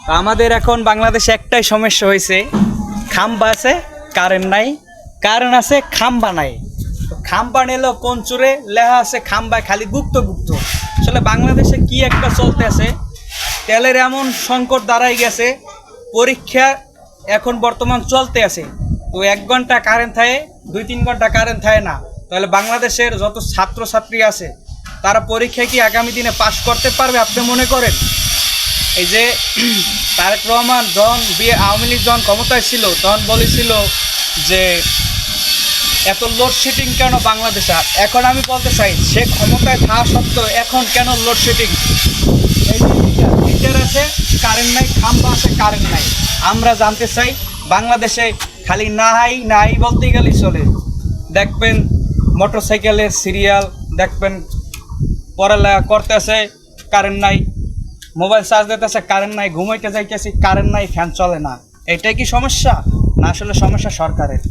তো আমাদের এখন বাংলাদেশে একটাই সমস্যা হয়েছে, খাম্বা আছে কারেন্ট নাই, কারেন্ট আছে খাম্বা নাই। তো খাম্বা নিল কোন চুরে লেখা আছে খাম্বায় খালি গুপ্ত গুপ্ত। আসলে বাংলাদেশে কি একটা চলতে আছে, তেলের এমন সংকট দাঁড়াই গেছে, পরীক্ষা এখন বর্তমান চলতে আছে। তো 1 ঘন্টা কারেন্ট থাকে, 2-3 ঘন্টা কারেন্ট থাকে না, তাহলে বাংলাদেশের যত ছাত্রছাত্রী আছে তারা পরীক্ষায় কি আগামী দিনে পাশ করতে পারবে আপনি মনে করেন? এই যে তারেক রহমান যখন আওয়ামী লীগ যখন ক্ষমতায় ছিল তখন বলেছিল যে এত লোডশেডিং কেন বাংলাদেশে। এখন আমি বলতে চাই সে ক্ষমতায় থাকা সত্ত্বেও এখন কেন লোডশেডিং? এই যে মিটার আছে কারেন্ট নাই, খাম্বা আছে কারেন্ট নাই। আমরা জানতে চাই বাংলাদেশে খালি নাই নাই বলতে গেলেই চলে। দেখবেন মোটরসাইকেলের সিরিয়াল, দেখবেন পড়ালেখা করতেছে কারেন্ট নাই, মোবাইল চার্জ দিতেছে কারেন্ট নাই, ঘুমাইতে যাইতেছি কারেন্ট নাই, ফ্যান চলে না। এটাই কি সমস্যা? না আসলে সমস্যা সরকারের।